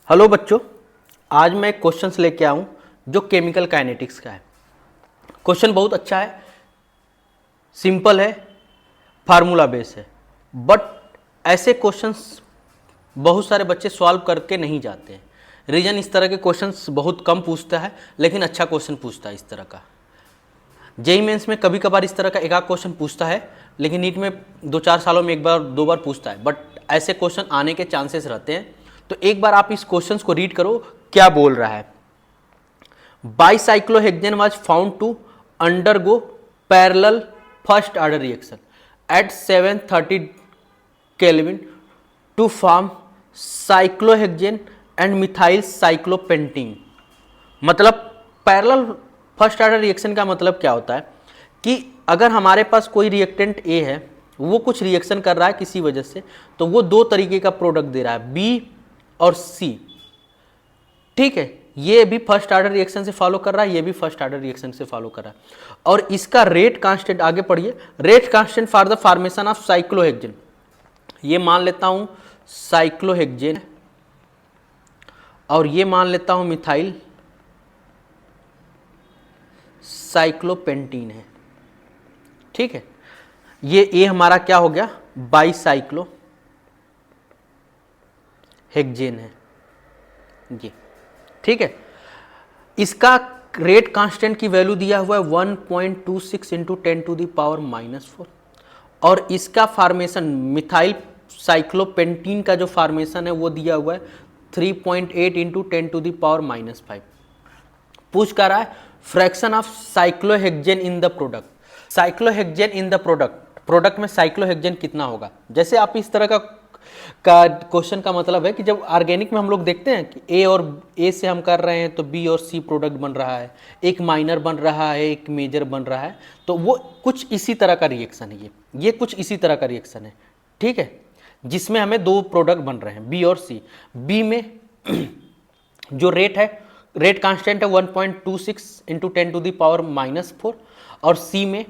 Hello बच्चों, आज मैं एक क्वेश्चंस लेके आऊँ जो केमिकल काइनेटिक्स का है। क्वेश्चन बहुत अच्छा है, सिंपल है, फार्मूला बेस है, बट ऐसे क्वेश्चंस बहुत सारे बच्चे सॉल्व करके नहीं जाते हैं। रीजन इस तरह के क्वेश्चंस बहुत कम पूछता है, लेकिन अच्छा क्वेश्चन पूछता है इस तरह का। जेईई मेंस में कभी कभार इस तरह का एक आध क्वेश्चन पूछता है, लेकिन नीट में 2-4 सालों में एक बार दो बार पूछता है, बट ऐसे क्वेश्चन आने के चांसेस रहते हैं। तो एक बार आप इस क्वेश्चन को रीड करो, क्या बोल रहा है। Bicyclohexane was found to undergo parallel first order reaction at 730 kelvin to form cyclohexane and methyl cyclopentene. मतलब पैरेलल फर्स्ट ऑर्डर रिएक्शन का मतलब क्या होता है कि अगर हमारे पास कोई रिएक्टेंट ए है, वो कुछ रिएक्शन कर रहा है किसी वजह से, तो वो दो तरीके का प्रोडक्ट दे रहा है, बी और सी। ठीक है, ये भी फर्स्ट ऑर्डर रिएक्शन से फॉलो कर रहा है, ये भी फर्स्ट ऑर्डर रिएक्शन से फॉलो कर रहा है, और इसका रेट कांस्टेंट, आगे पढ़िए, rate constant for the formation of cyclohexane, ये मान लेता हूं साइक्लोहेक्सेन, और ये मान लेता हूं मिथाइल साइक्लोपेंटीन है। ठीक है, ये हमारा क्या हो गया, बाईसाइक्लो हेक्सेन है ये। ठीक है, इसका रेट कांस्टेंट की वैल्यू दिया हुआ है 1.26 इंटू 10⁻⁻⁴, और इसका फॉर्मेशन मिथाइल साइक्लोपेंटीन का जो फॉर्मेशन है वो दिया हुआ है 3.8 इंटू 10⁻⁵। पूछ कर रहा है fraction of cyclohexane in the product. Cyclohexane in the product में साइक्लोहेक्सेन कितना होगा। जैसे आप इस तरह का क्वेश्चन का मतलब है कि जब ऑर्गेनिक में हम लोग देखते हैं कि ए और ए से हम कर रहे हैं तो बी और सी प्रोडक्ट बन रहा है, एक माइनर बन रहा है, एक मेजर बन रहा है, तो वो कुछ इसी तरह का रिएक्शन है। ये कुछ इसी तरह का रिएक्शन है। ठीक है, जिसमें हमें दो प्रोडक्ट बन रहे हैं, बी और सी। बी में जो रेट है, रेट कांस्टेंट है 1.26 इंटू 10⁻⁻⁴, और सी में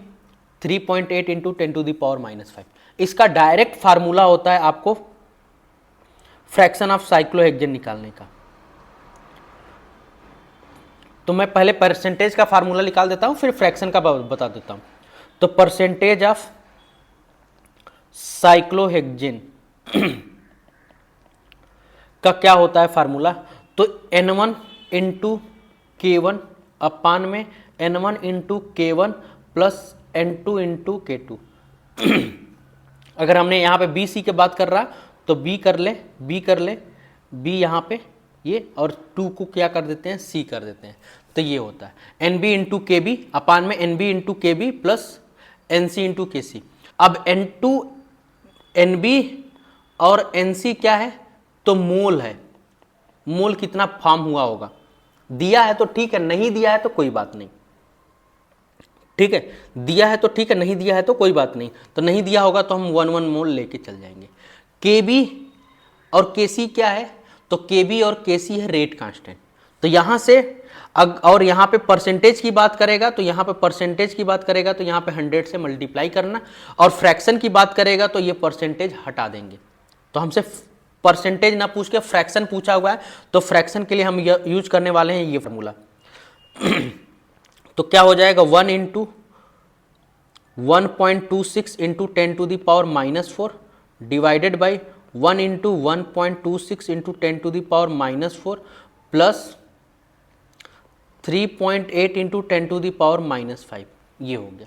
3.8 इंटू 10⁻⁵। इसका डायरेक्ट फार्मूला होता है आपको फ्रैक्शन ऑफ साइक्लोहेक्सेन निकालने का। तो मैं पहले परसेंटेज का फार्मूला निकाल देता हूं, फिर फ्रैक्शन का बता देता हूं। तो परसेंटेज ऑफ साइक्लोहेक्सेन का क्या होता है फार्मूला, तो N1 इंटू K1 अपान में N1 into K1 plus N2 into K2। अगर हमने यहाँ पे बी सी की बात कर रहा तो बी कर ले, बी यहाँ पे ये, और 2 को क्या कर देते हैं, सी कर देते हैं। तो ये होता है N B into K B upon में N B into K B plus N C into K C. अब N2 एन बी और एन सी क्या है, तो मोल है। मोल कितना फॉर्म हुआ होगा, दिया है तो ठीक है, नहीं दिया है तो कोई बात नहीं। ठीक है, दिया है तो ठीक है, नहीं दिया है तो कोई बात नहीं। तो नहीं दिया होगा तो हम 1 मोल लेके चल जाएंगे। के बी और के सी क्या है, तो के बी और के सी है रेट कांस्टेंट। तो यहाँ से और यहाँ पे परसेंटेज की बात करेगा तो यहाँ पे परसेंटेज की बात करेगा तो यहाँ पे 100 से मल्टीप्लाई करना, और फ्रैक्शन की बात करेगा तो ये परसेंटेज हटा देंगे। तो हमसे परसेंटेज ना पूछ के फ्रैक्शन पूछा हुआ है, तो फ्रैक्शन के लिए हम यूज करने वाले हैं ये फार्मूला। तो क्या हो जाएगा, 1 into 1.26 into 10⁻⁻⁴ divided by 1 into 1.26 into 10⁻⁻⁴ plus 3.8 into 10⁻⁻⁵। ये हो गया।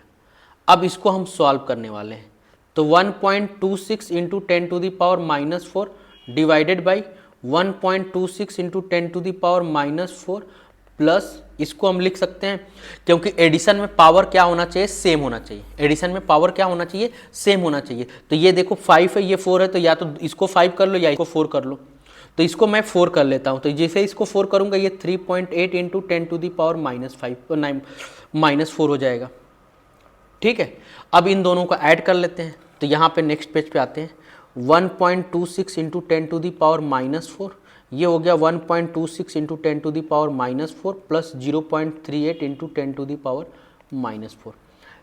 अब इसको हम सॉल्व करने वाले हैं। तो 1.26 into 10⁻⁻⁴ divided by 1.26 into 10⁻⁻⁴ plus, इसको हम लिख सकते हैं क्योंकि एडिशन में पावर क्या होना चाहिए, सेम होना चाहिए। एडिशन में पावर क्या होना चाहिए, सेम होना चाहिए। तो ये देखो 5 है, ये 4 है, तो या तो इसको 5 कर लो या इसको 4 कर लो। तो इसको मैं 4 कर लेता हूं। तो जैसे इसको 4 करूंगा ये 3.8 इंटू 10⁻⁻⁴ हो जाएगा। ठीक है, अब इन दोनों को ऐड कर लेते हैं। तो यहाँ पे नेक्स्ट पेज पे आते हैं। 1.26 इंटू 10⁻⁻⁴, ये हो गया 1.26 इंटू 10⁻⁻⁴ प्लस 0.38 इंटू 10⁻⁻⁴।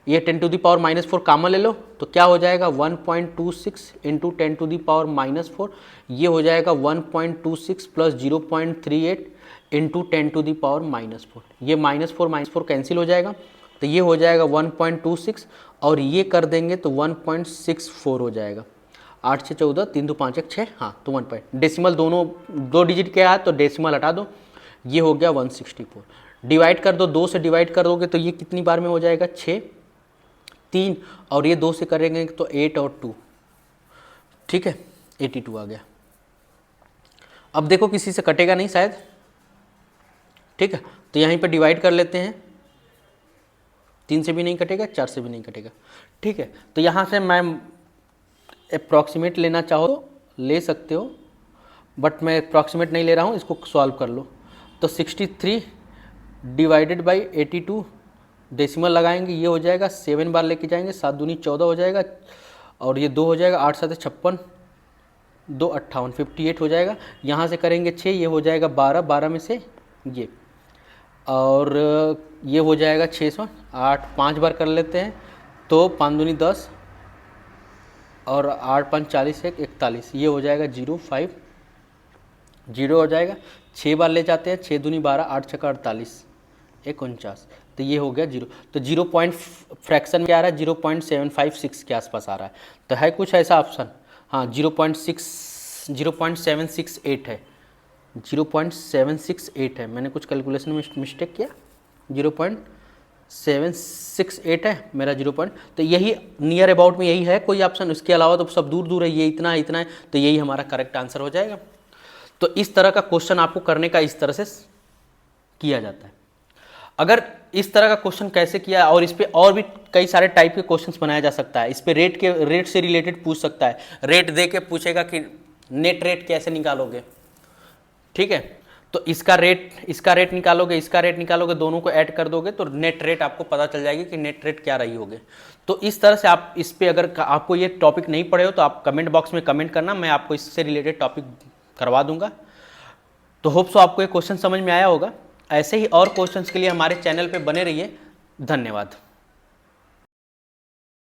ये 10⁻⁻4 कामन ले लो तो क्या हो जाएगा 1.26 इंटू 10⁻⁻4, ये हो जाएगा 1.26 प्लस 0.38 इंटू 10⁻⁻4, ये -4 कैंसिल हो जाएगा तो ये हो जाएगा 1.26 और ये कर देंगे तो 1.64 हो जाएगा। 8 से 14, 3 2 5 1 6, हाँ तो 1 पॉइंट, डेसिमल दोनों 2 डिजिट के है तो डेसिमल हटा दो, ये हो गया 164। डिवाइड कर दो, 2 से डिवाइड कर दोगे तो ये कितनी बार में हो जाएगा 6, 3 और ये 2 से करेंगे तो 8 और 2, ठीक है 82 आ गया। अब देखो किसी से कटेगा नहीं शायद, ठीक है तो यहीं पर डिवाइड कर लेते हैं, 3 से भी नहीं कटेगा, 4 से भी नहीं कटेगा, ठीक है। तो यहाँ से मैं अप्रॉक्सीमेट लेना चाहो तो ले सकते हो, बट मैं अप्रॉक्सीमेट नहीं ले रहा हूँ, इसको सॉल्व कर लो। तो 63 डिवाइडेड बाई 82, डेसिमल लगाएंगे, ये हो जाएगा 7 बार लेके जाएंगे, 7 दूनी 14 हो जाएगा और ये 2 हो जाएगा, 8 7 56, 2 58, 58 हो जाएगा। यहाँ से करेंगे 6, ये हो जाएगा 12, 12 में से ये और ये हो जाएगा 600, 8 5 बार कर लेते हैं तो 5 दूनी 10 और 8 5 40 1 41, ये हो जाएगा 0 5 0 हो जाएगा। 6 बार ले जाते हैं, 6 दूनी 12, 8 छक्का 48 1 49, तो ये हो गया 0। तो 0 पॉइंट फ्रैक्शन क्या आ रहा है, 0.756 के आसपास आ रहा है। तो है कुछ ऐसा ऑप्शन, हाँ 0.768 है, 0.768 है। मैंने कुछ कैलकुलेशन में मिस्टेक किया, 0.768 है मेरा 0 पॉइंट, तो यही नियर अबाउट में यही है, कोई ऑप्शन इसके अलावा तो सब दूर दूर है, ये इतना है इतना है, तो यही हमारा करेक्ट आंसर हो जाएगा। तो इस तरह का क्वेश्चन आपको करने का इस तरह से किया जाता है। अगर इस तरह का क्वेश्चन कैसे किया, और इस पे और भी कई सारे टाइप के क्वेश्चंस बनाया जा सकता है। इस पे रेट से रिलेटेड पूछ सकता है, रेट दे के पूछेगा कि नेट रेट कैसे निकालोगे, ठीक है। तो इसका रेट निकालोगे, इसका रेट निकालोगे, दोनों को ऐड कर दोगे तो नेट रेट आपको पता चल जाएगी कि नेट रेट क्या रही होगी। तो इस तरह से आप इस पे, अगर आपको ये टॉपिक नहीं पढ़े हो तो आप कमेंट बॉक्स में कमेंट करना, मैं आपको इससे रिलेटेड टॉपिक करवा दूंगा। तो होप सो आपको ये क्वेश्चन समझ में आया होगा। ऐसे ही और क्वेश्चंस के लिए हमारे चैनल पे बने रहिए। धन्यवाद।